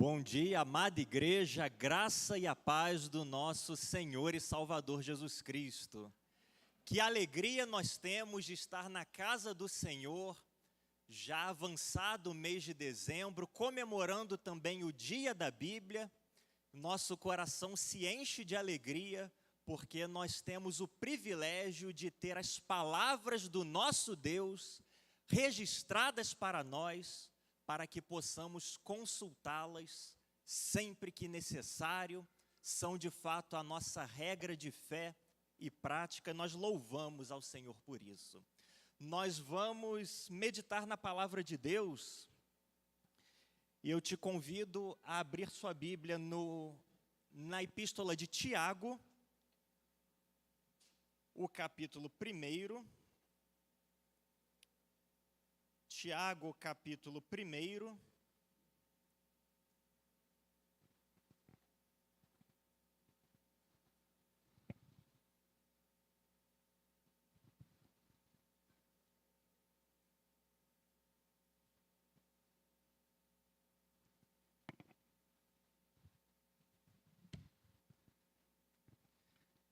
Bom dia, amada igreja, a graça e a paz do nosso Senhor e Salvador Jesus Cristo. Que alegria nós temos de estar na casa do Senhor, já avançado o mês de dezembro, comemorando também o dia da Bíblia. Nosso coração se enche de alegria, porque nós temos o privilégio de ter as palavras do nosso Deus registradas para nós, para que possamos consultá-las sempre que necessário. São de fato a nossa regra de fé e prática. Nós louvamos ao Senhor por isso. Nós vamos meditar na palavra de Deus, e eu te convido a abrir sua Bíblia na epístola de Tiago, o capítulo 1. Tiago, capítulo 1.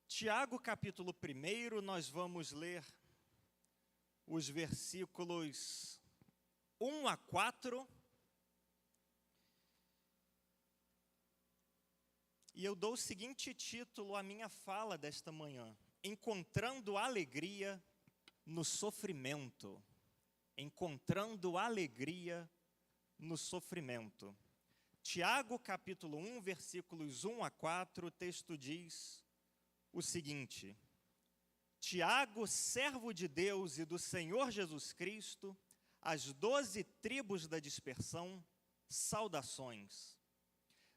Tiago, capítulo 1, nós vamos ler os versículos 1 a 4. E eu dou o seguinte título à minha fala desta manhã: Encontrando alegria no sofrimento. Encontrando alegria no sofrimento. Tiago, capítulo 1, versículos 1 a 4, o texto diz o seguinte: Tiago, servo de Deus e do Senhor Jesus Cristo, às 12 tribos da dispersão, saudações.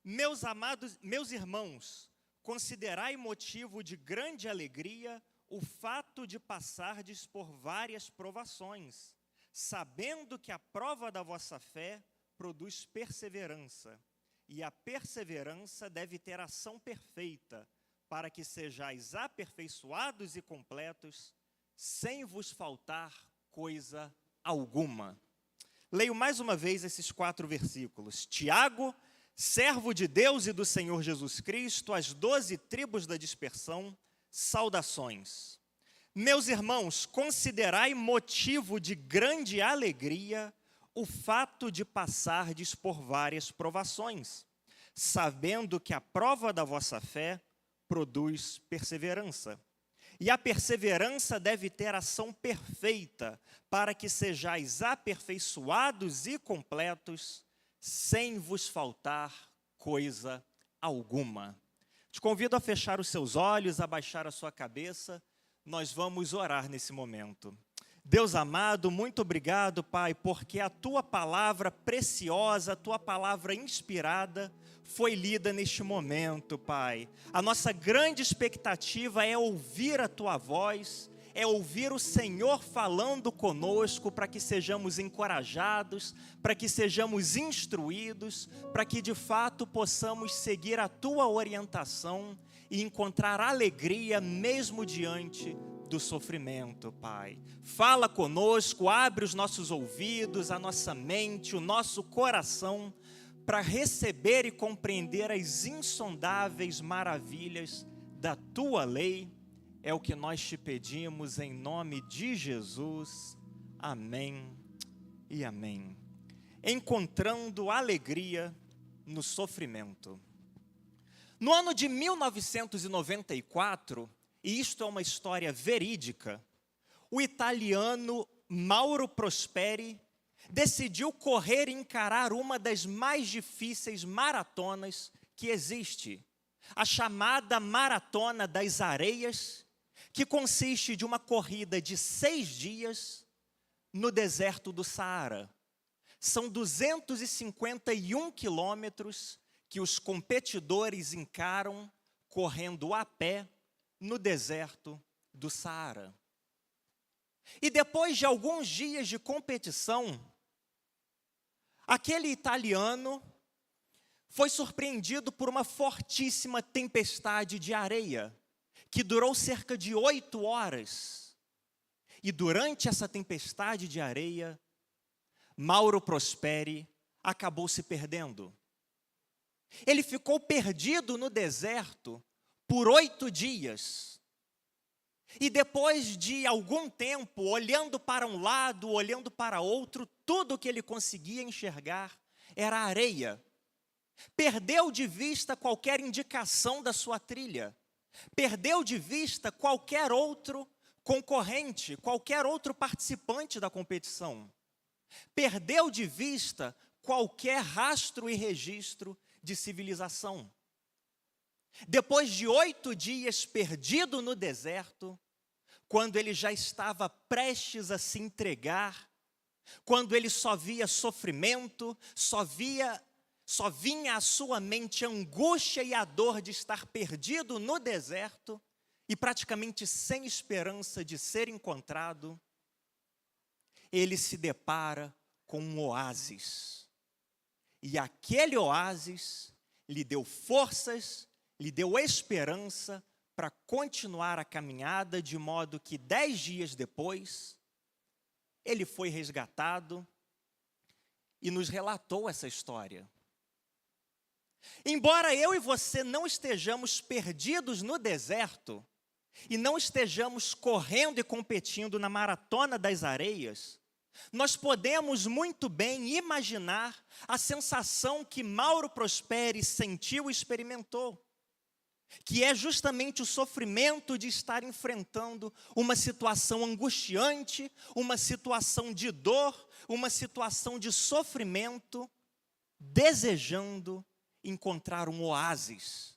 Meus irmãos, considerai motivo de grande alegria o fato de passardes por várias provações, sabendo que a prova da vossa fé produz perseverança, e a perseverança deve ter ação perfeita, para que sejais aperfeiçoados e completos, sem vos faltar coisa alguma. Leio mais uma vez esses 4 versículos. Tiago, servo de Deus e do Senhor Jesus Cristo, às 12 tribos da dispersão, saudações. Meus irmãos, considerai motivo de grande alegria o fato de passardes por várias provações, sabendo que a prova da vossa fé produz perseverança. E a perseverança deve ter ação perfeita, para que sejais aperfeiçoados e completos, sem vos faltar coisa alguma. Te convido a fechar os seus olhos, a baixar a sua cabeça. Nós vamos orar nesse momento. Deus amado, muito obrigado, Pai, porque a Tua palavra preciosa, a Tua palavra inspirada, foi lida neste momento, Pai. A nossa grande expectativa é ouvir a Tua voz, é ouvir o Senhor falando conosco, para que sejamos encorajados, para que sejamos instruídos, para que de fato possamos seguir a Tua orientação e encontrar alegria mesmo diante do sofrimento, Pai. Fala conosco, abre os nossos ouvidos, a nossa mente, o nosso coração, para receber e compreender as insondáveis maravilhas da Tua lei. É o que nós te pedimos em nome de Jesus. Amém e amém. Encontrando alegria no sofrimento. No ano de 1994, e isto é uma história verídica, o italiano Mauro Prosperi decidiu correr e encarar uma das mais difíceis maratonas que existe, a chamada Maratona das Areias, que consiste de uma corrida de 6 dias no deserto do Saara. São 251 quilômetros que os competidores encaram correndo a pé no deserto do Saara. E depois de alguns dias de competição, aquele italiano foi surpreendido por uma fortíssima tempestade de areia, que durou cerca de 8 horas. E durante essa tempestade de areia, Mauro Prosperi acabou se perdendo. Ele ficou perdido no deserto por 8 dias. E depois de algum tempo, olhando para um lado, olhando para outro, tudo que ele conseguia enxergar era areia. Perdeu de vista qualquer indicação da sua trilha. Perdeu de vista qualquer outro concorrente, qualquer outro participante da competição. Perdeu de vista qualquer rastro e registro de civilização. Depois de 8 dias perdido no deserto, quando ele já estava prestes a se entregar, quando ele só via sofrimento, só vinha à sua mente a angústia e a dor de estar perdido no deserto e praticamente sem esperança de ser encontrado, ele se depara com um oásis. E aquele oásis lhe deu forças, lhe deu esperança para continuar a caminhada, de modo que 10 dias depois, ele foi resgatado e nos relatou essa história. Embora eu e você não estejamos perdidos no deserto, e não estejamos correndo e competindo na maratona das areias, nós podemos muito bem imaginar a sensação que Mauro Prosperi sentiu e experimentou, que é justamente o sofrimento de estar enfrentando uma situação angustiante, uma situação de dor, uma situação de sofrimento, desejando encontrar um oásis,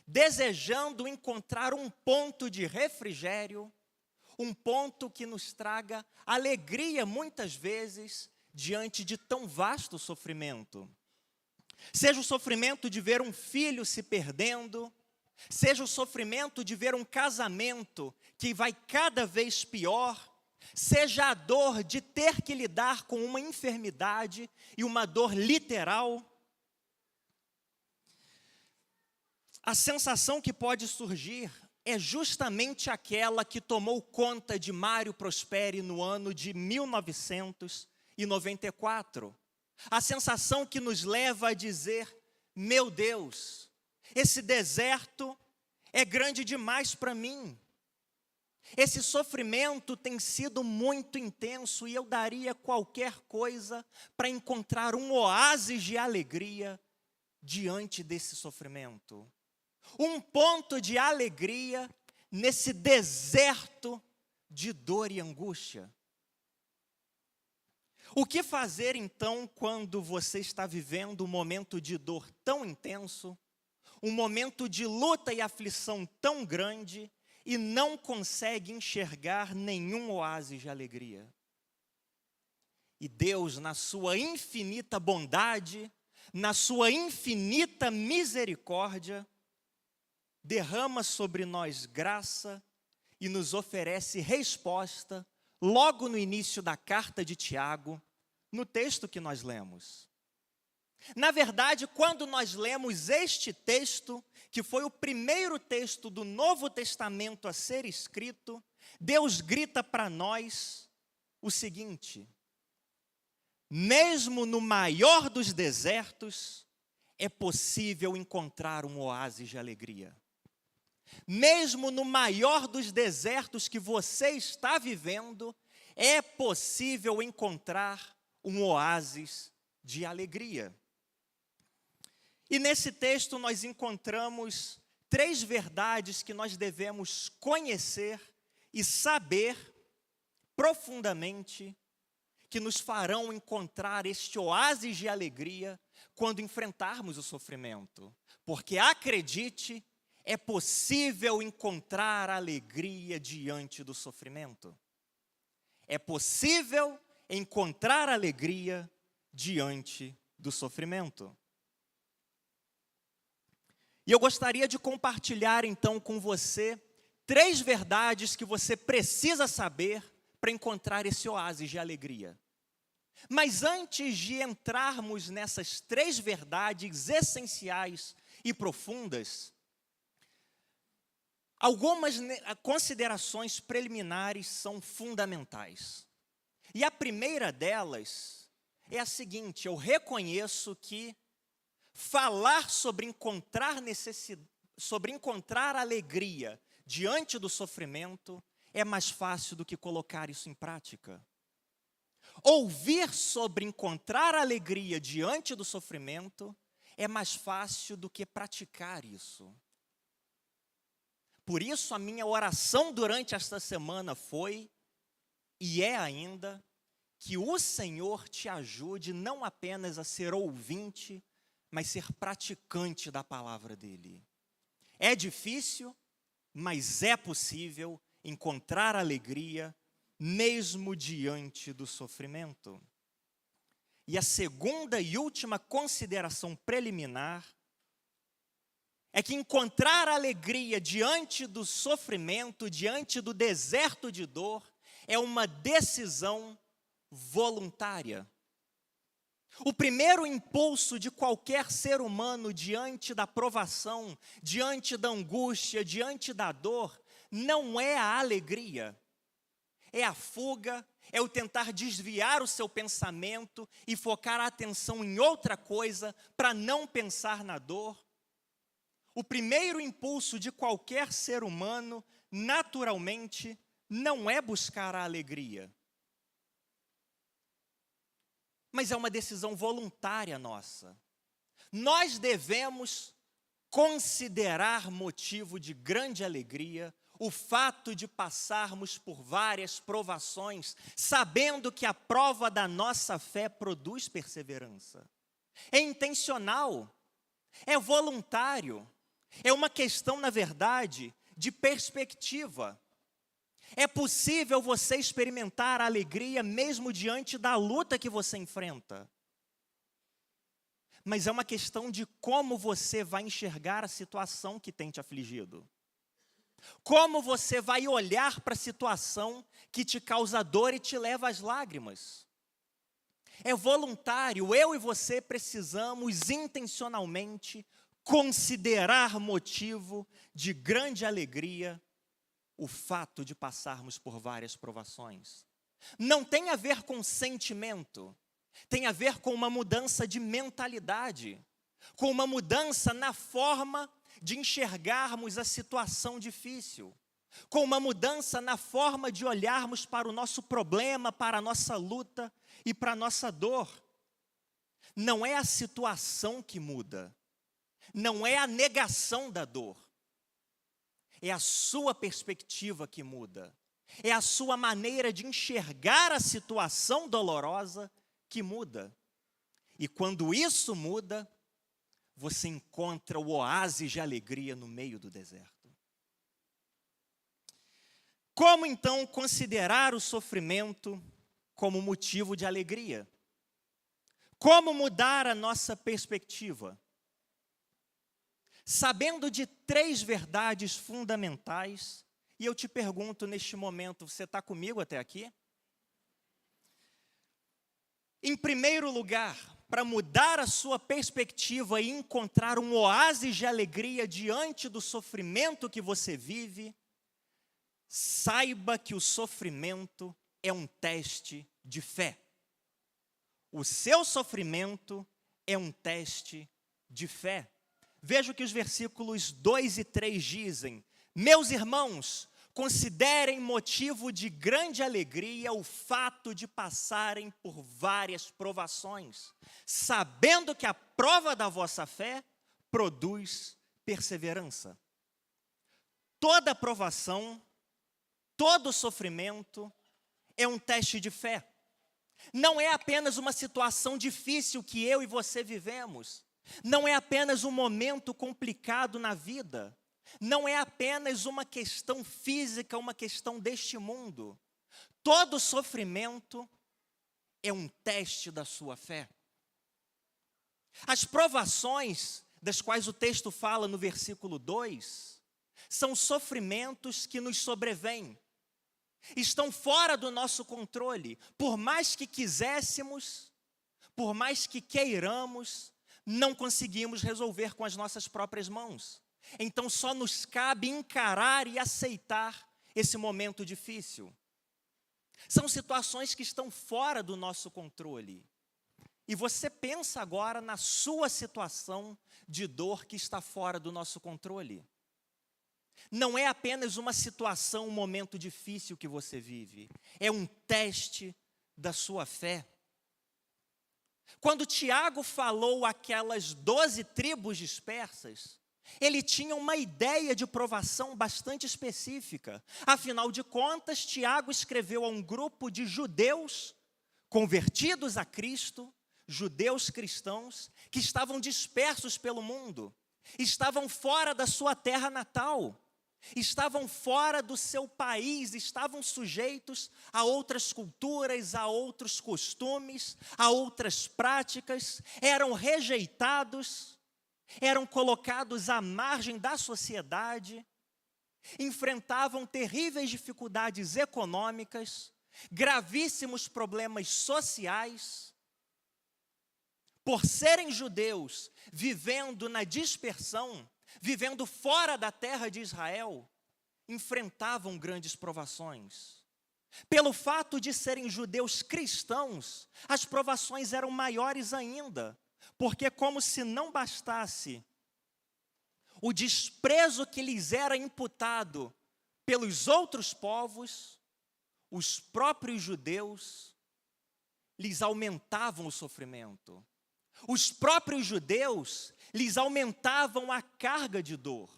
desejando encontrar um ponto de refrigério, um ponto que nos traga alegria muitas vezes diante de tão vasto sofrimento. Seja o sofrimento de ver um filho se perdendo, seja o sofrimento de ver um casamento que vai cada vez pior, seja a dor de ter que lidar com uma enfermidade e uma dor literal. A sensação que pode surgir é justamente aquela que tomou conta de Mário Prosperi no ano de 1994. A sensação que nos leva a dizer: meu Deus, esse deserto é grande demais para mim. Esse sofrimento tem sido muito intenso e eu daria qualquer coisa para encontrar um oásis de alegria diante desse sofrimento. Um ponto de alegria nesse deserto de dor e angústia. O que fazer então quando você está vivendo um momento de dor tão intenso, um momento de luta e aflição tão grande e não consegue enxergar nenhum oásis de alegria? E Deus, na sua infinita bondade, na sua infinita misericórdia, derrama sobre nós graça e nos oferece resposta logo no início da carta de Tiago, no texto que nós lemos. Na verdade, quando nós lemos este texto, que foi o primeiro texto do Novo Testamento a ser escrito, Deus grita para nós o seguinte: mesmo no maior dos desertos, é possível encontrar um oásis de alegria. Mesmo no maior dos desertos que você está vivendo, é possível encontrar um oásis de alegria. E nesse texto nós encontramos 3 verdades que nós devemos conhecer e saber profundamente, que nos farão encontrar este oásis de alegria quando enfrentarmos o sofrimento. Porque acredite, é possível encontrar alegria diante do sofrimento. É possível encontrar alegria diante do sofrimento. E eu gostaria de compartilhar então com você 3 verdades que você precisa saber para encontrar esse oásis de alegria. Mas antes de entrarmos nessas 3 verdades essenciais e profundas, algumas considerações preliminares são fundamentais. E a primeira delas é a seguinte: eu reconheço que falar sobre encontrar alegria diante do sofrimento é mais fácil do que colocar isso em prática. Ouvir sobre encontrar alegria diante do sofrimento é mais fácil do que praticar isso. Por isso, a minha oração durante esta semana foi, e é ainda, que o Senhor te ajude não apenas a ser ouvinte, mas ser praticante da palavra dele. É difícil, mas é possível encontrar alegria mesmo diante do sofrimento. E a segunda e última consideração preliminar é que encontrar alegria diante do sofrimento, diante do deserto de dor, é uma decisão voluntária. O primeiro impulso de qualquer ser humano diante da provação, diante da angústia, diante da dor, não é a alegria. É a fuga, é o tentar desviar o seu pensamento e focar a atenção em outra coisa para não pensar na dor. O primeiro impulso de qualquer ser humano, naturalmente, não é buscar a alegria. Mas é uma decisão voluntária nossa. Nós devemos considerar motivo de grande alegria o fato de passarmos por várias provações, sabendo que a prova da nossa fé produz perseverança. É intencional, é voluntário, é uma questão, na verdade, de perspectiva. É possível você experimentar a alegria mesmo diante da luta que você enfrenta. Mas é uma questão de como você vai enxergar a situação que tem te afligido. Como você vai olhar para a situação que te causa dor e te leva às lágrimas. É voluntário, eu e você precisamos intencionalmente considerar motivo de grande alegria o fato de passarmos por várias provações. Não tem a ver com sentimento, tem a ver com uma mudança de mentalidade, com uma mudança na forma de enxergarmos a situação difícil, com uma mudança na forma de olharmos para o nosso problema, para a nossa luta e para a nossa dor. Não é a situação que muda, não é a negação da dor, é a sua perspectiva que muda, é a sua maneira de enxergar a situação dolorosa que muda. E quando isso muda, você encontra o oásis de alegria no meio do deserto. Como então considerar o sofrimento como motivo de alegria? Como mudar a nossa perspectiva? Sabendo de 3 verdades fundamentais, e eu te pergunto neste momento, você está comigo até aqui? Em primeiro lugar, para mudar a sua perspectiva e encontrar um oásis de alegria diante do sofrimento que você vive, saiba que o sofrimento é um teste de fé. O seu sofrimento é um teste de fé. Veja o que os versículos 2 e 3 dizem. Meus irmãos, considerem motivo de grande alegria o fato de passarem por várias provações, sabendo que a prova da vossa fé produz perseverança. Toda provação, todo sofrimento é um teste de fé. Não é apenas uma situação difícil que eu e você vivemos. Não é apenas um momento complicado na vida. Não é apenas uma questão física, uma questão deste mundo. Todo sofrimento é um teste da sua fé. As provações das quais o texto fala no versículo 2, são sofrimentos que nos sobrevêm. Estão fora do nosso controle. Por mais que quiséssemos, por mais que queiramos, não conseguimos resolver com as nossas próprias mãos. Então só nos cabe encarar e aceitar esse momento difícil. São situações que estão fora do nosso controle. E você pensa agora na sua situação de dor que está fora do nosso controle. Não é apenas uma situação, um momento difícil que você vive. É um teste da sua fé. Quando Tiago falou aquelas 12 tribos dispersas, ele tinha uma ideia de provação bastante específica. Afinal de contas, Tiago escreveu a um grupo de judeus convertidos a Cristo, judeus cristãos, que estavam dispersos pelo mundo, estavam fora da sua terra natal, estavam fora do seu país, estavam sujeitos a outras culturas, a outros costumes, a outras práticas, eram rejeitados, eram colocados à margem da sociedade, enfrentavam terríveis dificuldades econômicas, gravíssimos problemas sociais. Por serem judeus, vivendo na dispersão, vivendo fora da terra de Israel, enfrentavam grandes provações. Pelo fato de serem judeus cristãos, as provações eram maiores ainda, porque como se não bastasse o desprezo que lhes era imputado pelos outros povos, os próprios judeus lhes aumentavam o sofrimento. Os próprios judeus lhes aumentavam a carga de dor.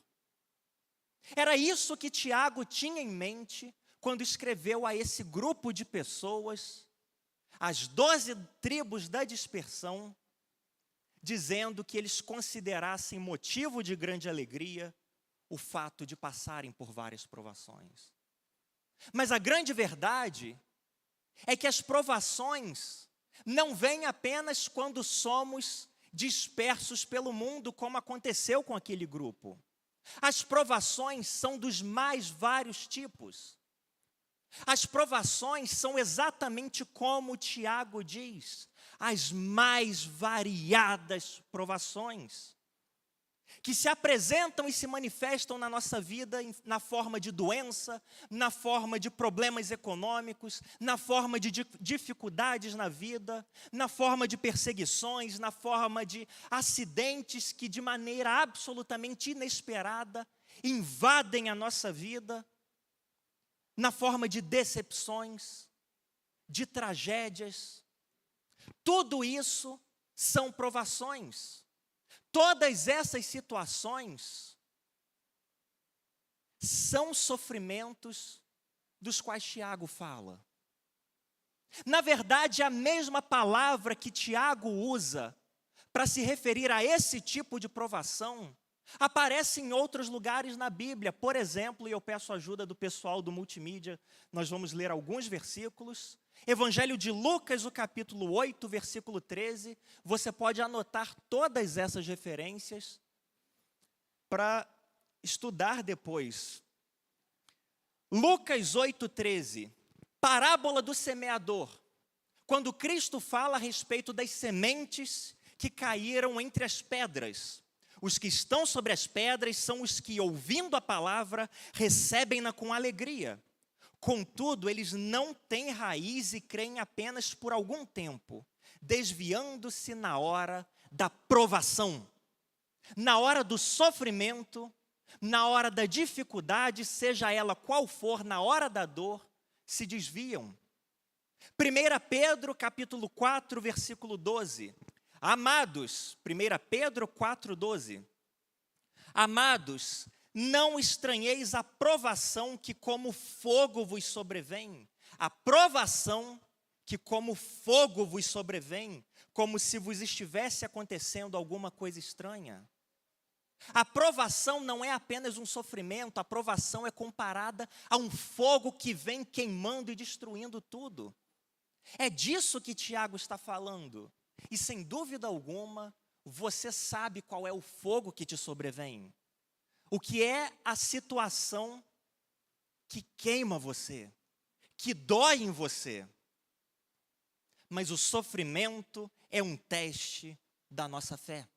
Era isso que Tiago tinha em mente quando escreveu a esse grupo de pessoas, as 12 tribos da dispersão, dizendo que eles considerassem motivo de grande alegria o fato de passarem por várias provações. Mas a grande verdade é que as provações não vêm apenas quando somos dispersos pelo mundo, como aconteceu com aquele grupo. As provações são dos mais vários tipos. As provações são exatamente como Tiago diz, as mais variadas provações, que se apresentam e se manifestam na nossa vida na forma de doença, na forma de problemas econômicos, na forma de dificuldades na vida, na forma de perseguições, na forma de acidentes que de maneira absolutamente inesperada invadem a nossa vida, na forma de decepções, de tragédias. Tudo isso são provações. Todas essas situações são sofrimentos dos quais Tiago fala. Na verdade, a mesma palavra que Tiago usa para se referir a esse tipo de provação aparece em outros lugares na Bíblia. Por exemplo, e eu peço a ajuda do pessoal do multimídia, nós vamos ler alguns versículos. Evangelho de Lucas, o capítulo 8, versículo 13. Você pode anotar todas essas referências para estudar depois. Lucas 8, 13. Parábola do semeador. Quando Cristo fala a respeito das sementes que caíram entre as pedras. Os que estão sobre as pedras são os que, ouvindo a palavra, recebem-na com alegria. Contudo, eles não têm raiz e creem apenas por algum tempo, desviando-se na hora da provação, na hora do sofrimento, na hora da dificuldade, seja ela qual for, na hora da dor, se desviam. 1 Pedro, capítulo 4, versículo 12. Amados, 1 Pedro 4, 12. Amados, não estranheis a provação que como fogo vos sobrevém. A provação que como fogo vos sobrevém, como se vos estivesse acontecendo alguma coisa estranha. A provação não é apenas um sofrimento, a provação é comparada a um fogo que vem queimando e destruindo tudo. É disso que Tiago está falando. E sem dúvida alguma, você sabe qual é o fogo que te sobrevém. O que é a situação que queima você, que dói em você. Mas o sofrimento é um teste da nossa fé.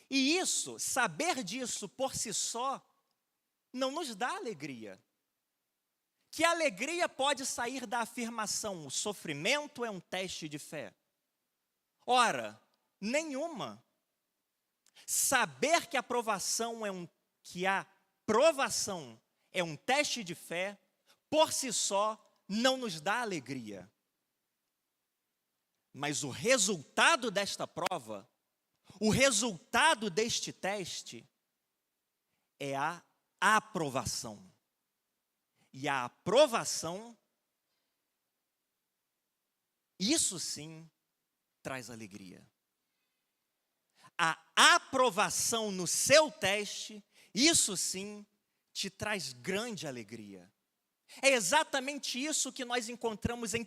E isso, saber disso por si só, não nos dá alegria. Que alegria pode sair da afirmação: o sofrimento é um teste de fé? Ora, nenhuma. Saber que a provação é um teste de fé, por si só, não nos dá alegria. Mas o resultado desta prova, o resultado deste teste, é a aprovação. E a aprovação, isso sim, traz alegria. A aprovação no seu teste, isso sim, te traz grande alegria. É exatamente isso que nós encontramos em 1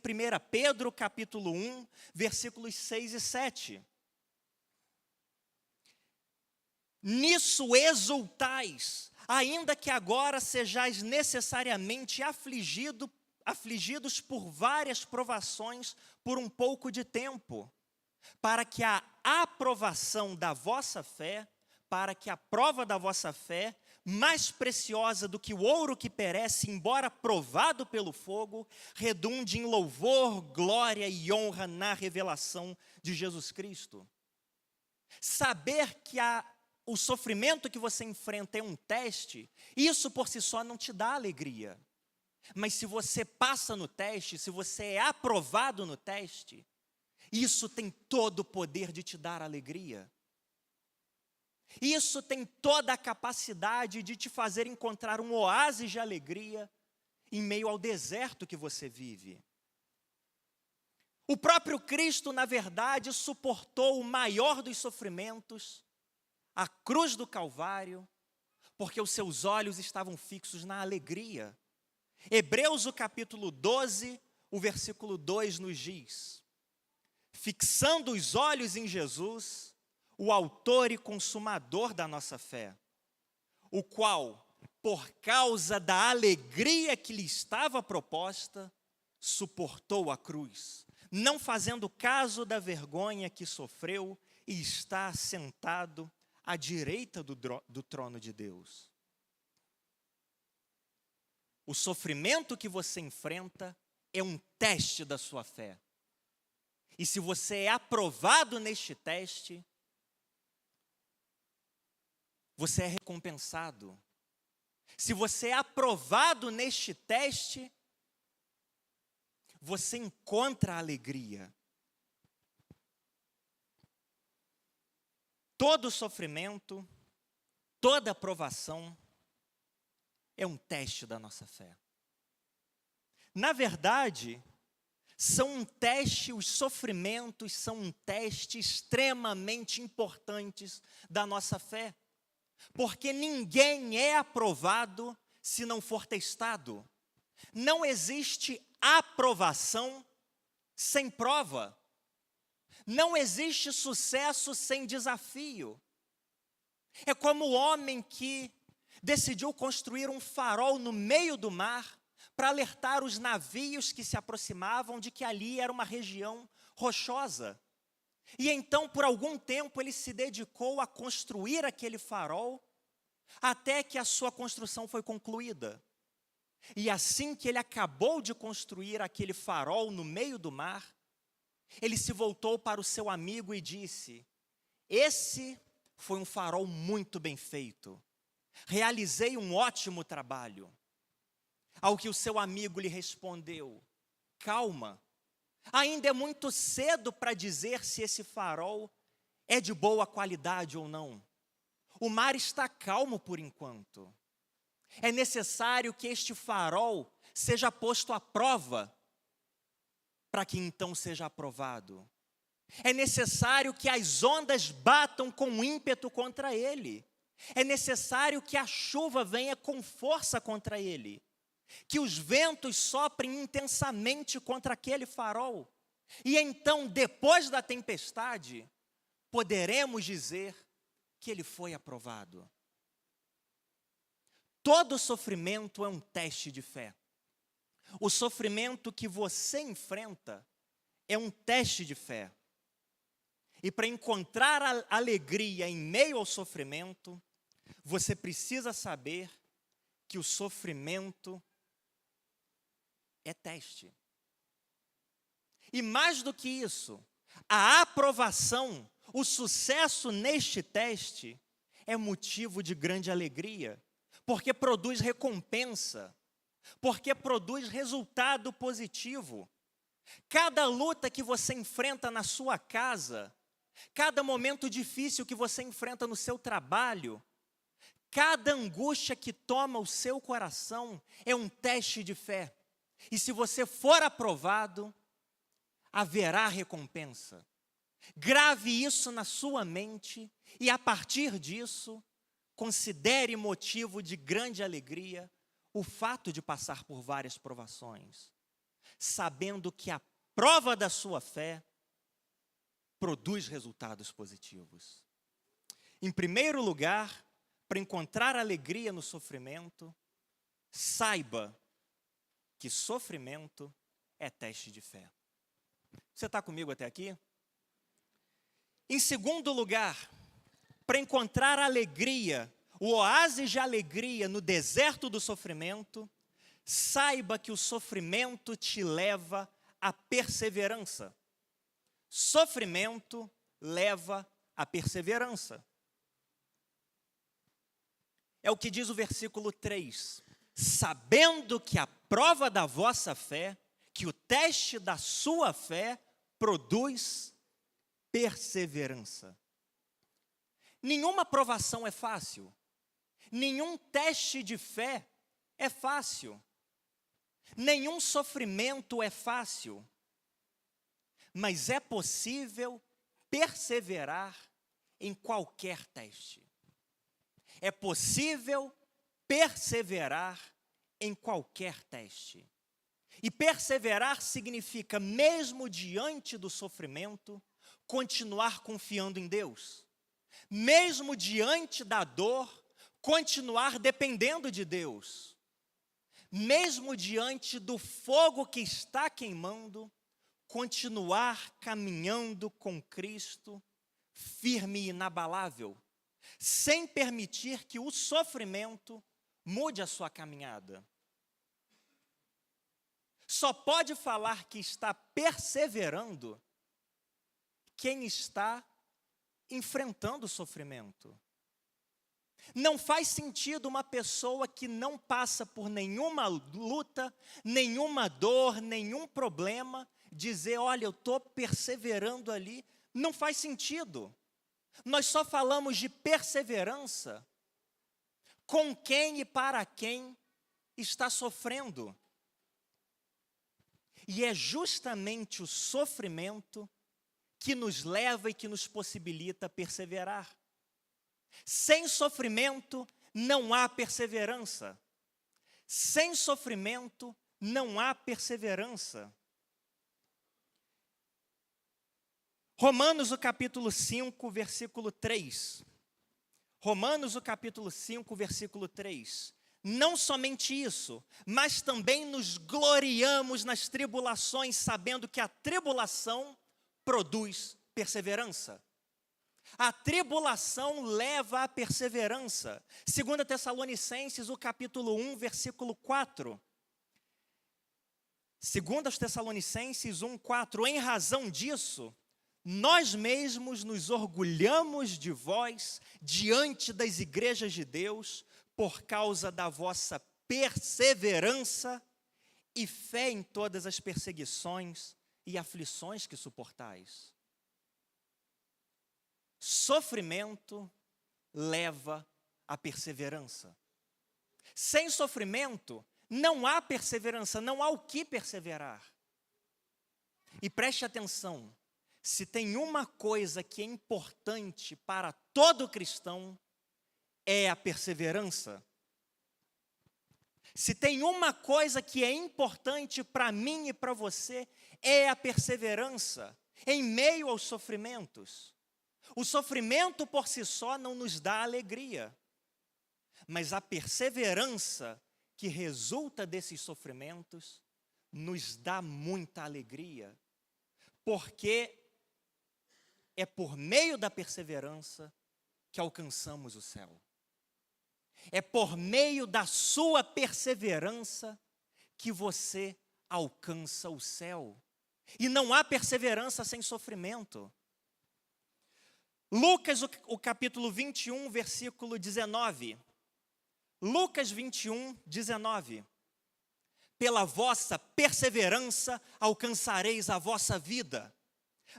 Pedro, capítulo 1, versículos 6 e 7. Nisso exultais, ainda que agora sejais necessariamente afligidos por várias provações por um pouco de tempo, para que a aprovação da vossa fé, para que a prova da vossa fé, mais preciosa do que o ouro que perece, embora provado pelo fogo, redunde em louvor, glória e honra na revelação de Jesus Cristo. Saber que o sofrimento que você enfrenta é um teste, isso por si só não te dá alegria. Mas se você passa no teste, se você é aprovado no teste, isso tem todo o poder de te dar alegria. Isso tem toda a capacidade de te fazer encontrar um oásis de alegria em meio ao deserto que você vive. O próprio Cristo, na verdade, suportou o maior dos sofrimentos, a cruz do Calvário, porque os seus olhos estavam fixos na alegria. Hebreus, o capítulo 12, o versículo 2 nos diz: fixando os olhos em Jesus, o autor e consumador da nossa fé, o qual, por causa da alegria que lhe estava proposta, suportou a cruz, não fazendo caso da vergonha que sofreu, e está sentado à direita do trono de Deus. O sofrimento que você enfrenta é um teste da sua fé. E se você é aprovado neste teste, você é recompensado. Se você é aprovado neste teste, você encontra alegria. Todo sofrimento, toda aprovação é um teste da nossa fé. Na verdade, os sofrimentos são um teste extremamente importantes da nossa fé. Porque ninguém é aprovado se não for testado. Não existe aprovação sem prova. Não existe sucesso sem desafio. É como o homem que decidiu construir um farol no meio do mar para alertar os navios que se aproximavam de que ali era uma região rochosa. E então, por algum tempo, ele se dedicou a construir aquele farol, até que a sua construção foi concluída. E assim que ele acabou de construir aquele farol no meio do mar, ele se voltou para o seu amigo e disse: esse foi um farol muito bem feito. Realizei um ótimo trabalho. Ao que o seu amigo lhe respondeu: calma. Ainda é muito cedo para dizer se esse farol é de boa qualidade ou não. O mar está calmo por enquanto. É necessário que este farol seja posto à prova, para que então seja aprovado. É necessário que as ondas batam com ímpeto contra ele. É necessário que a chuva venha com força contra ele. Que os ventos soprem intensamente contra aquele farol. E então, depois da tempestade, poderemos dizer que ele foi aprovado. Todo sofrimento é um teste de fé. O sofrimento que você enfrenta é um teste de fé. E para encontrar a alegria em meio ao sofrimento, você precisa saber que o sofrimento é teste. E mais do que isso, a aprovação, o sucesso neste teste é motivo de grande alegria, porque produz recompensa, porque produz resultado positivo. Cada luta que você enfrenta na sua casa, cada momento difícil que você enfrenta no seu trabalho, cada angústia que toma o seu coração é um teste de fé. E se você for aprovado, haverá recompensa. Grave isso na sua mente e, a partir disso, considere motivo de grande alegria o fato de passar por várias provações, sabendo que a prova da sua fé produz resultados positivos. Em primeiro lugar, para encontrar alegria no sofrimento, saiba que sofrimento é teste de fé. Você está comigo até aqui? Em segundo lugar, para encontrar alegria, o oásis de alegria no deserto do sofrimento, saiba que o sofrimento te leva à perseverança. Sofrimento leva à perseverança. É o que diz o versículo 3. Sabendo que a prova da vossa fé, que o teste da sua fé produz perseverança. Nenhuma provação é fácil. Nenhum teste de fé é fácil. Nenhum sofrimento é fácil. Mas é possível perseverar em qualquer teste. É possível perseverar em qualquer teste. E perseverar significa, mesmo diante do sofrimento, continuar confiando em Deus. Mesmo diante da dor, continuar dependendo de Deus. Mesmo diante do fogo que está queimando, continuar caminhando com Cristo, firme e inabalável, sem permitir que o sofrimento mude a sua caminhada. Só pode falar que está perseverando quem está enfrentando o sofrimento. Não faz sentido uma pessoa que não passa por nenhuma luta, nenhuma dor, nenhum problema, dizer, olha, eu estou perseverando ali. Não faz sentido. Nós só falamos de perseverança com quem e para quem está sofrendo. E é justamente o sofrimento que nos leva e que nos possibilita perseverar. Sem sofrimento, não há perseverança. Sem sofrimento, não há perseverança. Romanos, o capítulo 5, versículo 3. Romanos, o capítulo 5, versículo 3. Não somente isso, mas também nos gloriamos nas tribulações, sabendo que a tribulação produz perseverança. A tribulação leva à perseverança. 2 Tessalonicenses, o capítulo 1, versículo 4. 2 Tessalonicenses 1, 4. Em razão disso, nós mesmos nos orgulhamos de vós diante das igrejas de Deus, por causa da vossa perseverança e fé em todas as perseguições e aflições que suportais. Sofrimento leva à perseverança. Sem sofrimento, não há perseverança, não há o que perseverar. E preste atenção, se tem uma coisa que é importante para todo cristão, é a perseverança. Se tem uma coisa que é importante para mim e para você, é a perseverança em meio aos sofrimentos. O sofrimento por si só não nos dá alegria, mas a perseverança que resulta desses sofrimentos nos dá muita alegria, porque é por meio da perseverança que alcançamos o céu. É por meio da sua perseverança que você alcança o céu. E não há perseverança sem sofrimento. Lucas, o capítulo 21, versículo 19. Lucas 21, 19. Pela vossa perseverança alcançareis a vossa vida.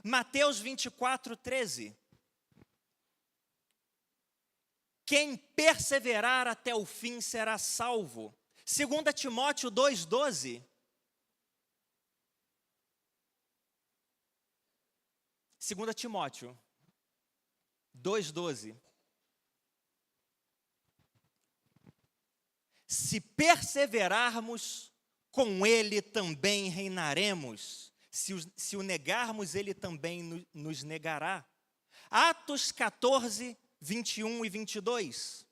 Mateus 24, 13. Quem perseverar até o fim será salvo. 2 Timóteo 2, 12. 2 Timóteo 2, 12. Se perseverarmos, com ele também reinaremos. Se o negarmos, ele também nos negará. Atos 14, 21 e 22.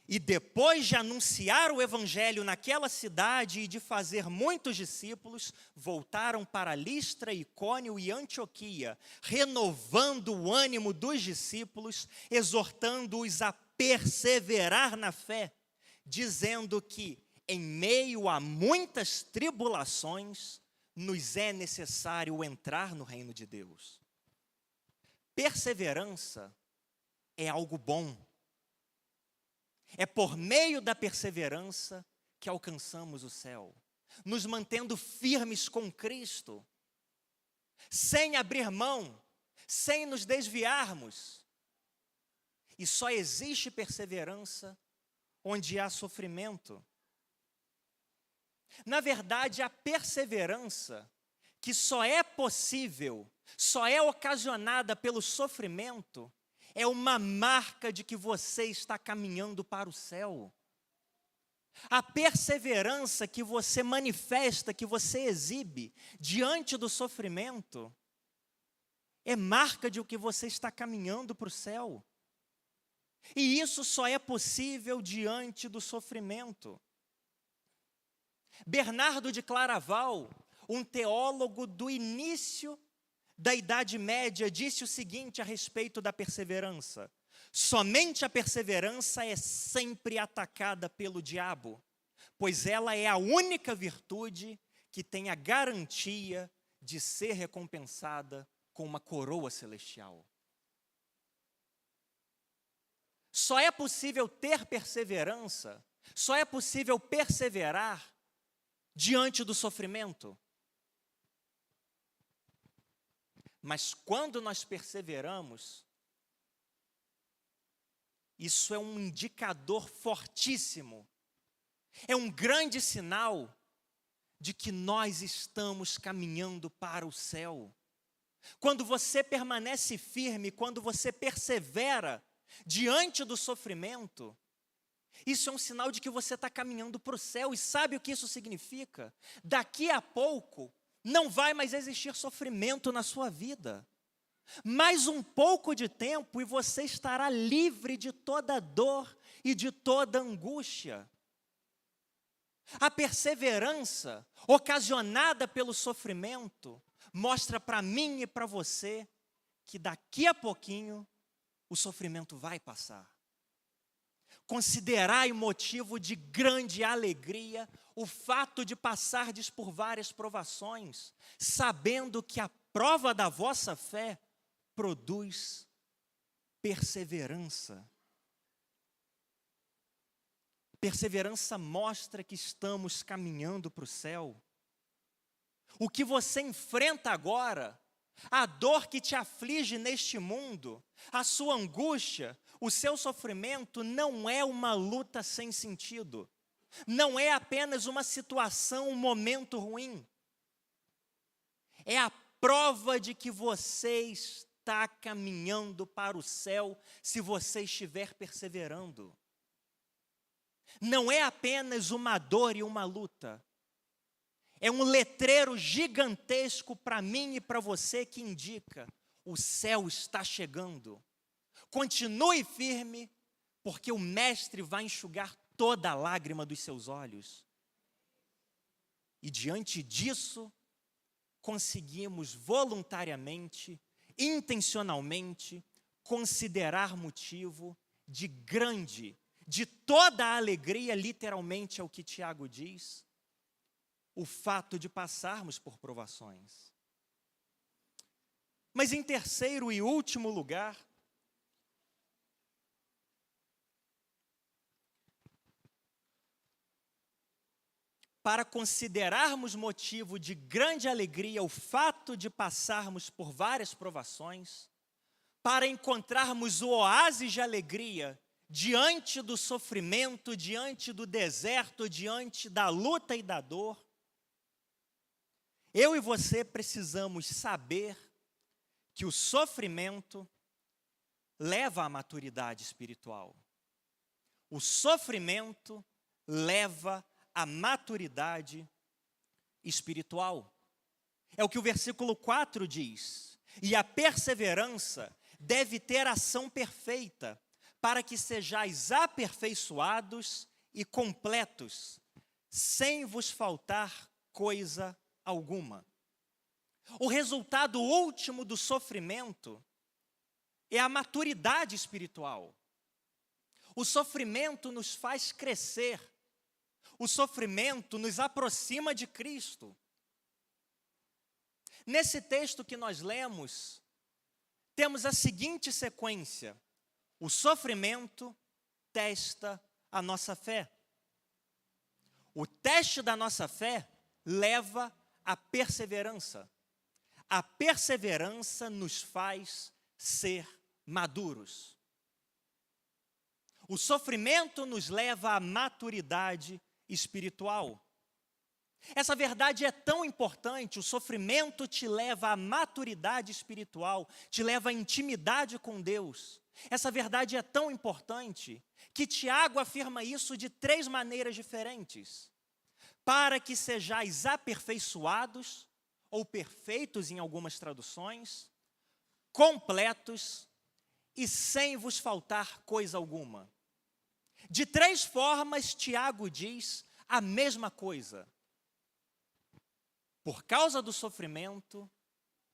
E depois de anunciar o evangelho naquela cidade e de fazer muitos discípulos, voltaram para Listra, Icônio e Antioquia, renovando o ânimo dos discípulos, exortando-os a perseverar na fé, dizendo que, em meio a muitas tribulações, nos é necessário entrar no reino de Deus. Perseverança é algo bom. É por meio da perseverança que alcançamos o céu, nos mantendo firmes com Cristo, sem abrir mão, sem nos desviarmos. E só existe perseverança onde há sofrimento. Na verdade, a perseverança que só é possível, só é ocasionada pelo sofrimento, é uma marca de que você está caminhando para o céu. A perseverança que você manifesta, que você exibe diante do sofrimento, é marca de que você está caminhando para o céu. E isso só é possível diante do sofrimento. Bernardo de Claraval, um teólogo do início da Idade Média, disse o seguinte a respeito da perseverança: somente a perseverança é sempre atacada pelo diabo, pois ela é a única virtude que tem a garantia de ser recompensada com uma coroa celestial. Só é possível ter perseverança, só é possível perseverar diante do sofrimento. Mas quando nós perseveramos, isso é um indicador fortíssimo, é um grande sinal de que nós estamos caminhando para o céu. Quando você permanece firme, quando você persevera diante do sofrimento, isso é um sinal de que você está caminhando para o céu. E sabe o que isso significa? Daqui a pouco, não vai mais existir sofrimento na sua vida. Mais um pouco de tempo e você estará livre de toda dor e de toda angústia. A perseverança ocasionada pelo sofrimento mostra para mim e para você que daqui a pouquinho o sofrimento vai passar. Considerai motivo de grande alegria o fato de passardes por várias provações, sabendo que a prova da vossa fé produz perseverança. Perseverança mostra que estamos caminhando para o céu. O que você enfrenta agora, a dor que te aflige neste mundo, a sua angústia, o seu sofrimento não é uma luta sem sentido. Não é apenas uma situação, um momento ruim. É a prova de que você está caminhando para o céu se você estiver perseverando. Não é apenas uma dor e uma luta. É um letreiro gigantesco para mim e para você que indica: o céu está chegando. Continue firme, porque o Mestre vai enxugar toda a lágrima dos seus olhos. E diante disso, conseguimos voluntariamente, intencionalmente, considerar motivo de grande, de toda a alegria, literalmente é o que Tiago diz, o fato de passarmos por provações. Mas em terceiro e último lugar, para considerarmos motivo de grande alegria o fato de passarmos por várias provações, para encontrarmos o oásis de alegria diante do sofrimento, diante do deserto, diante da luta e da dor, eu e você precisamos saber que o sofrimento leva à maturidade espiritual. O sofrimento leva à maturidade espiritual. É o que o versículo 4 diz. E a perseverança deve ter ação perfeita, para que sejais aperfeiçoados e completos, sem vos faltar coisa alguma. O resultado último do sofrimento é a maturidade espiritual. O sofrimento nos faz crescer. O sofrimento nos aproxima de Cristo. Nesse texto que nós lemos, temos a seguinte sequência: o sofrimento testa a nossa fé. O teste da nossa fé leva à perseverança. A perseverança nos faz ser maduros. O sofrimento nos leva à maturidade espiritual. Essa verdade é tão importante, o sofrimento te leva à maturidade espiritual, te leva à intimidade com Deus. Essa verdade é tão importante que Tiago afirma isso de 3 maneiras diferentes. Para que sejais aperfeiçoados, ou perfeitos em algumas traduções, completos e sem vos faltar coisa alguma. De 3 formas, Tiago diz a mesma coisa. Por causa do sofrimento,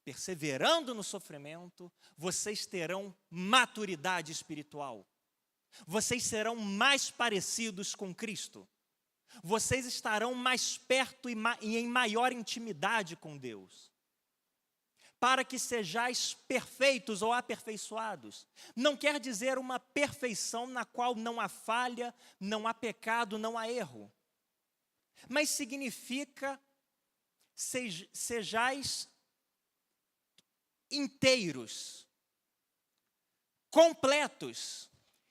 perseverando no sofrimento, vocês terão maturidade espiritual. Vocês serão mais parecidos com Cristo. Vocês estarão mais perto e em maior intimidade com Deus. Para que sejais perfeitos ou aperfeiçoados. Não quer dizer uma perfeição na qual não há falha, não há pecado, não há erro. Mas significa sejais inteiros, completos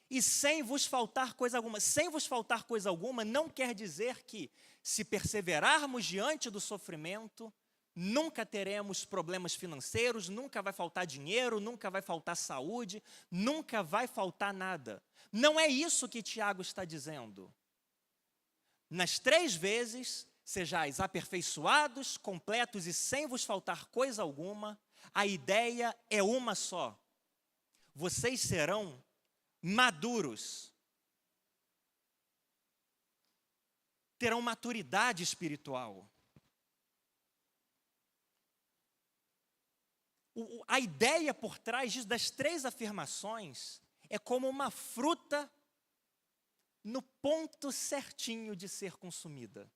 e sem vos faltar coisa alguma. Sem vos faltar coisa alguma não quer dizer que, se perseverarmos diante do sofrimento, nunca teremos problemas financeiros, nunca vai faltar dinheiro, nunca vai faltar saúde, nunca vai faltar nada. Não é isso que Tiago está dizendo. Nas 3 vezes, sejais aperfeiçoados, completos e sem vos faltar coisa alguma, a ideia é uma só. Vocês serão maduros. Terão maturidade espiritual. A ideia por trás das 3 afirmações é como uma fruta no ponto certinho de ser consumida.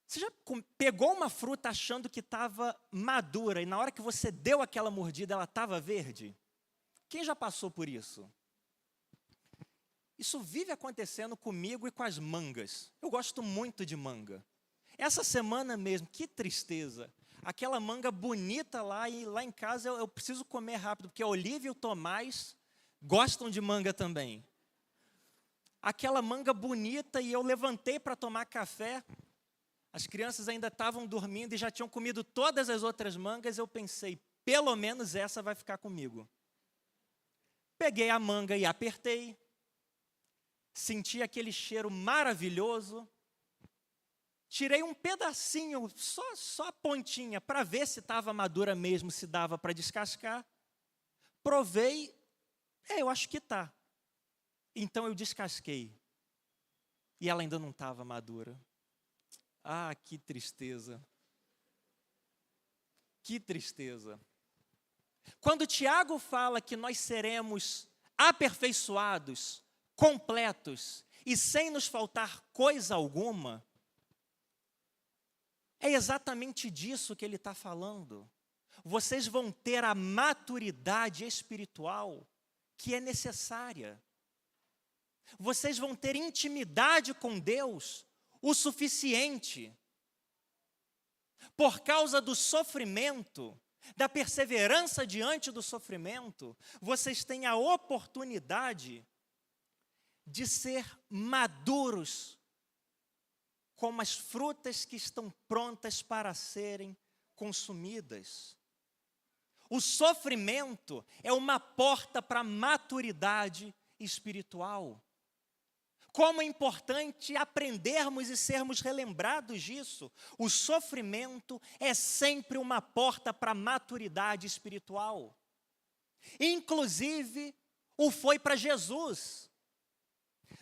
Você já pegou uma fruta achando que estava madura e na hora que você deu aquela mordida ela estava verde? Quem já passou por isso? Isso vive acontecendo comigo e com as mangas. Eu gosto muito de manga. Essa semana mesmo, que tristeza. Aquela manga bonita lá e lá em casa eu preciso comer rápido, porque a Olivia e o Tomás gostam de manga também. Aquela manga bonita e eu levantei para tomar café. As crianças ainda estavam dormindo e já tinham comido todas as outras mangas. Eu pensei, pelo menos essa vai ficar comigo. Peguei a manga e apertei. Senti aquele cheiro maravilhoso. Tirei um pedacinho, só a pontinha, para ver se estava madura mesmo, se dava para descascar. Provei, eu acho que está. Então eu descasquei. E ela ainda não estava madura. Ah, que tristeza. Que tristeza. Quando Tiago fala que nós seremos aperfeiçoados, completos e sem nos faltar coisa alguma, é exatamente disso que ele está falando. Vocês vão ter a maturidade espiritual que é necessária. Vocês vão ter intimidade com Deus o suficiente. Por causa do sofrimento, da perseverança diante do sofrimento, vocês têm a oportunidade de ser maduros, como as frutas que estão prontas para serem consumidas. O sofrimento é uma porta para a maturidade espiritual. Como é importante aprendermos e sermos relembrados disso. O sofrimento é sempre uma porta para a maturidade espiritual. Inclusive, o foi para Jesus.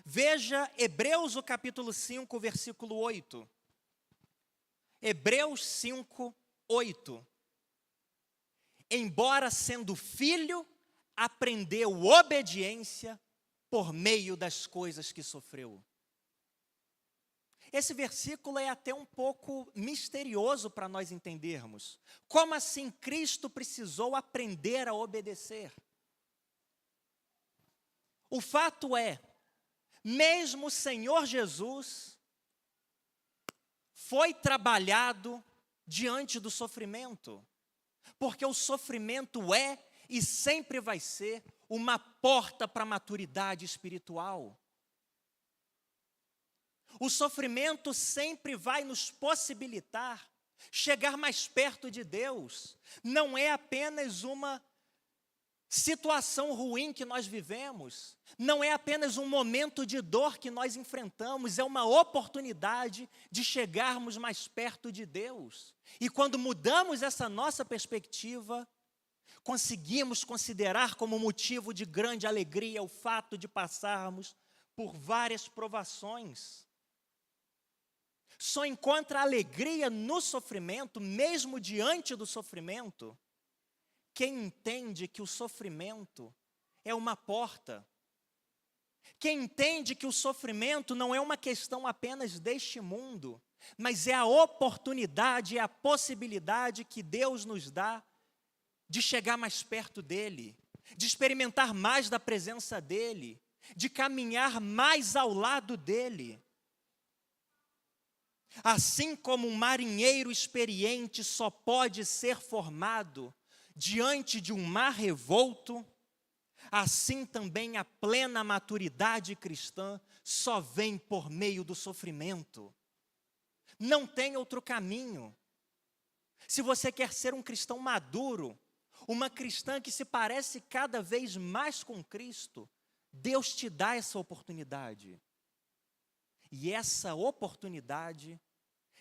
Veja Hebreus, o capítulo 5, versículo 8. Hebreus 5, 8. Embora sendo filho, aprendeu obediência por meio das coisas que sofreu. Esse versículo é até um pouco misterioso para nós entendermos. Como assim Cristo precisou aprender a obedecer? O fato é, mesmo o Senhor Jesus foi trabalhado diante do sofrimento, porque o sofrimento é e sempre vai ser uma porta para a maturidade espiritual. O sofrimento sempre vai nos possibilitar chegar mais perto de Deus. Não é apenas uma situação ruim que nós vivemos, não é apenas um momento de dor que nós enfrentamos, é uma oportunidade de chegarmos mais perto de Deus. E quando mudamos essa nossa perspectiva, conseguimos considerar como motivo de grande alegria o fato de passarmos por várias provações. Só encontra alegria no sofrimento, mesmo diante do sofrimento, quem entende que o sofrimento é uma porta. Quem entende que o sofrimento não é uma questão apenas deste mundo, mas é a oportunidade, é a possibilidade que Deus nos dá de chegar mais perto dEle, de experimentar mais da presença dEle, de caminhar mais ao lado dEle. Assim como um marinheiro experiente só pode ser formado diante de um mar revolto, assim também a plena maturidade cristã só vem por meio do sofrimento. Não tem outro caminho. Se você quer ser um cristão maduro, uma cristã que se parece cada vez mais com Cristo, Deus te dá essa oportunidade. E essa oportunidade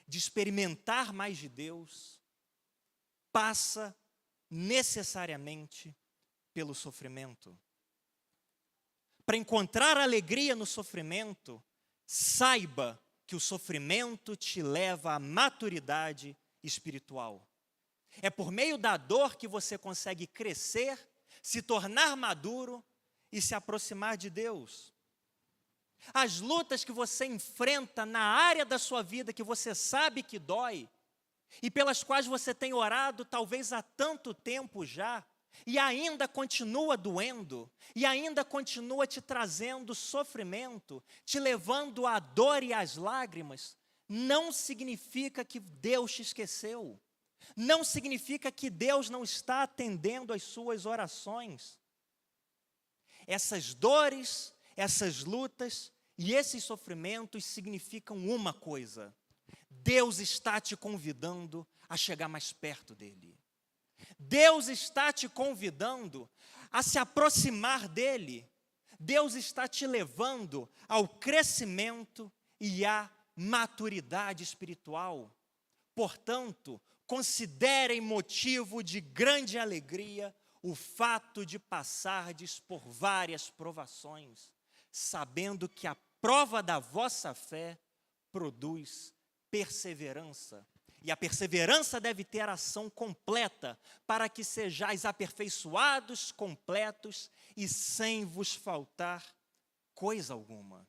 de experimentar mais de Deus passa necessariamente pelo sofrimento. Para encontrar alegria no sofrimento, saiba que o sofrimento te leva à maturidade espiritual. É por meio da dor que você consegue crescer, se tornar maduro e se aproximar de Deus. As lutas que você enfrenta na área da sua vida que você sabe que dói e pelas quais você tem orado talvez há tanto tempo já, e ainda continua doendo, e ainda continua te trazendo sofrimento, te levando à dor e às lágrimas, não significa que Deus te esqueceu. Não significa que Deus não está atendendo às suas orações. Essas dores, essas lutas e esses sofrimentos significam uma coisa: Deus está te convidando a chegar mais perto dEle. Deus está te convidando a se aproximar dEle. Deus está te levando ao crescimento e à maturidade espiritual. Portanto, considerem motivo de grande alegria o fato de passardes por várias provações, sabendo que a prova da vossa fé produz perseverança. E a perseverança deve ter ação completa, para que sejais aperfeiçoados, completos e sem vos faltar coisa alguma.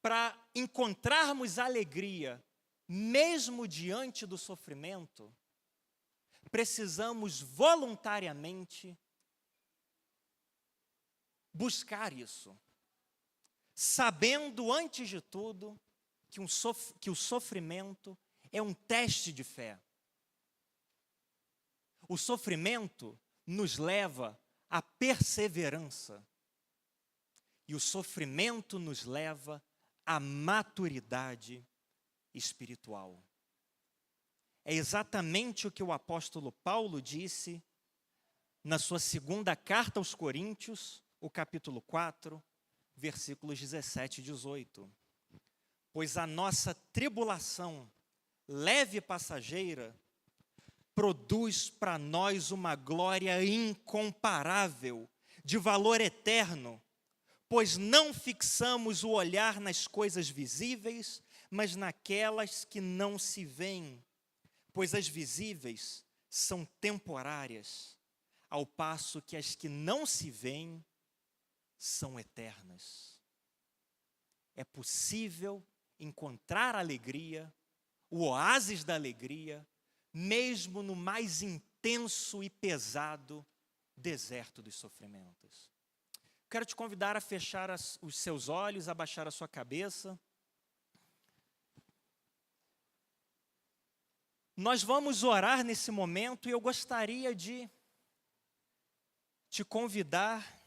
Para encontrarmos alegria, mesmo diante do sofrimento, precisamos voluntariamente buscar isso, sabendo, antes de tudo, que o sofrimento é um teste de fé. O sofrimento nos leva à perseverança. E o sofrimento nos leva à maturidade espiritual. É exatamente o que o apóstolo Paulo disse na sua segunda carta aos Coríntios, o capítulo 4, versículos 17 e 18. Pois a nossa tribulação, leve e passageira, produz para nós uma glória incomparável, de valor eterno, pois não fixamos o olhar nas coisas visíveis, mas naquelas que não se veem, pois as visíveis são temporárias, ao passo que as que não se veem são eternas. É possível encontrar alegria, o oásis da alegria, mesmo no mais intenso e pesado deserto dos sofrimentos. Quero te convidar a fechar os seus olhos, a baixar a sua cabeça. Nós vamos orar nesse momento e eu gostaria de te convidar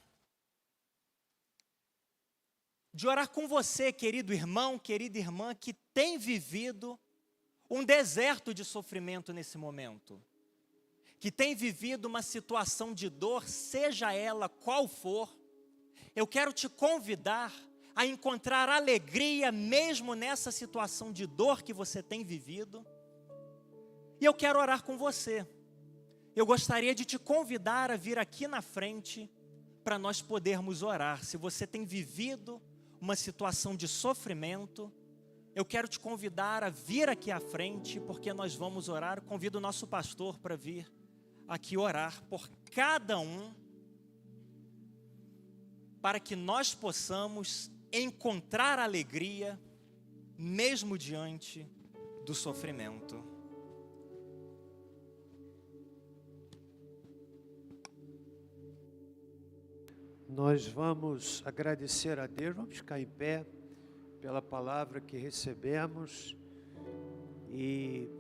de orar com você, querido irmão, querida irmã, que tem vivido um deserto de sofrimento nesse momento, que tem vivido uma situação de dor, seja ela qual for. Eu quero te convidar a encontrar alegria mesmo nessa situação de dor que você tem vivido. E eu quero orar com você. Eu gostaria de te convidar a vir aqui na frente para nós podermos orar. Se você tem vivido uma situação de sofrimento, eu quero te convidar a vir aqui à frente, porque nós vamos orar. Eu convido o nosso pastor para vir aqui orar por cada um, para que nós possamos encontrar alegria, mesmo diante do sofrimento. Nós vamos agradecer a Deus, vamos ficar em pé pela palavra que recebemos e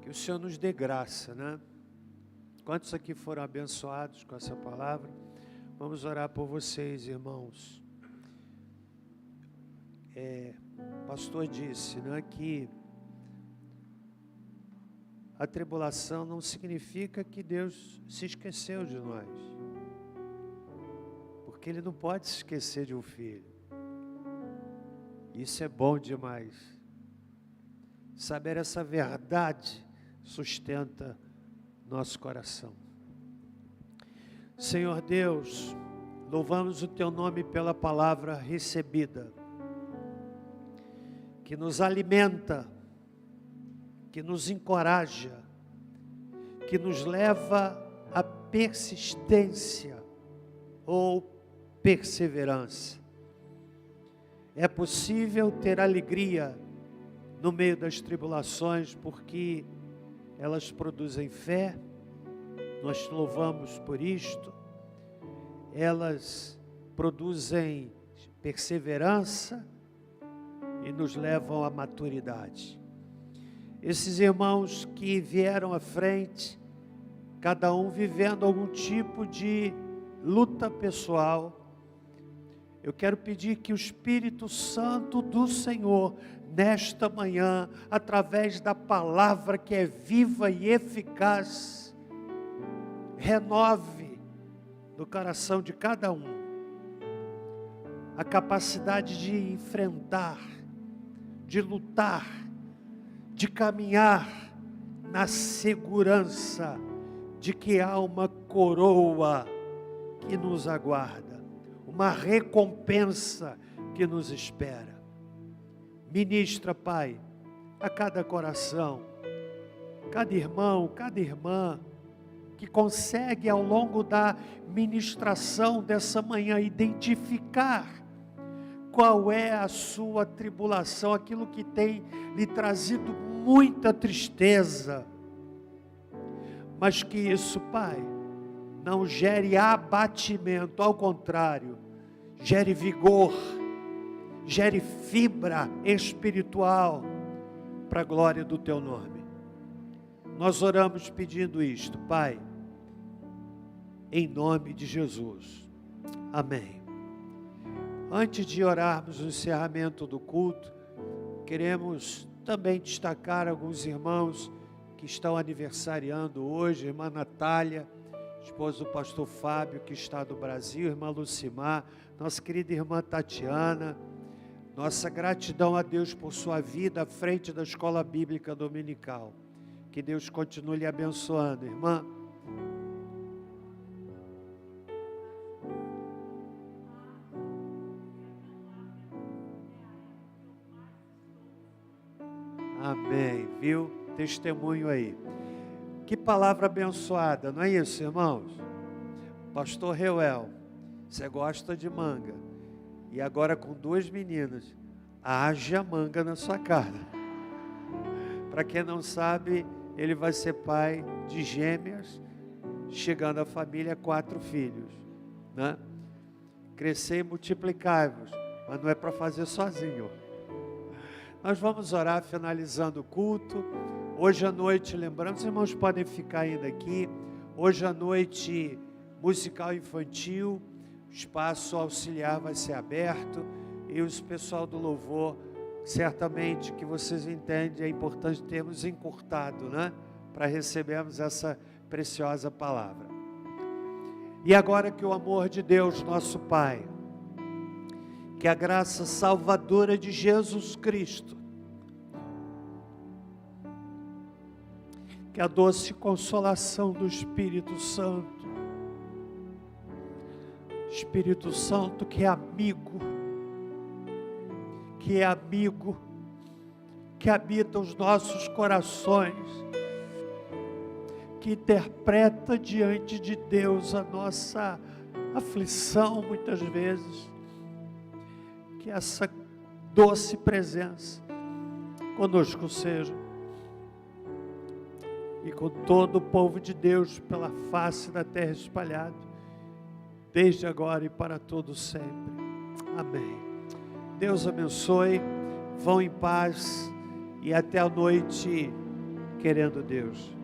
que o Senhor nos dê graça, né? Quantos aqui foram abençoados com essa palavra? Vamos orar por vocês, irmãos. O pastor disse, né, que a tribulação não significa que Deus se esqueceu de nós. Porque Ele não pode se esquecer de um filho. Isso é bom demais. Saber essa verdade sustenta nosso coração. Senhor Deus, louvamos o Teu nome pela palavra recebida, que nos alimenta, que nos encoraja, que nos leva à persistência ou perseverança. É possível ter alegria no meio das tribulações, porque elas produzem fé. Nós te louvamos por isto. Elas produzem perseverança e nos levam à maturidade. Esses irmãos que vieram à frente, cada um vivendo algum tipo de luta pessoal, eu quero pedir que o Espírito Santo do Senhor, nesta manhã, através da palavra que é viva e eficaz, renove no coração de cada um a capacidade de enfrentar, de lutar, de caminhar na segurança de que há uma coroa que nos aguarda, uma recompensa que nos espera. Ministra, Pai, a cada coração, cada irmão, cada irmã, que consegue ao longo da ministração dessa manhã identificar qual é a sua tribulação, aquilo que tem lhe trazido muita tristeza, mas que isso, Pai, não gere abatimento, ao contrário, gere vigor, gere fibra espiritual para a glória do Teu nome. Nós oramos pedindo isto, Pai, em nome de Jesus. Amém. Antes de orarmos no encerramento do culto, queremos também destacar alguns irmãos que estão aniversariando hoje, irmã Natália, esposa do pastor Fábio, que está do Brasil, irmã Lucimar, nossa querida irmã Tatiana, nossa gratidão a Deus por sua vida à frente da Escola Bíblica Dominical. Que Deus continue lhe abençoando, irmã. Amém, viu? Testemunho aí. Que palavra abençoada, não é isso, irmãos? Pastor Reuel, você gosta de manga. E agora com 2 meninas, haja manga na sua cara. Para quem não sabe, ele vai ser pai de gêmeas, chegando à família 4 filhos, né? Crescer e multiplicar-vos, mas não é para fazer sozinho. Nós vamos orar finalizando o culto. Hoje à noite, lembrando, os irmãos podem ficar ainda aqui. Hoje à noite, musical infantil, o espaço auxiliar vai ser aberto. E os pessoal do louvor, certamente que vocês entendem, é importante termos encurtado, né? Para recebermos essa preciosa palavra. E agora que o amor de Deus, nosso Pai, que a graça salvadora de Jesus Cristo, que a doce consolação do Espírito Santo que é amigo, que habita os nossos corações, que interpreta diante de Deus a nossa aflição muitas vezes, que essa doce presença conosco seja, e com todo o povo de Deus pela face da terra espalhado, desde agora e para todo sempre. Amém. Deus abençoe, vão em paz e até a noite, querendo Deus.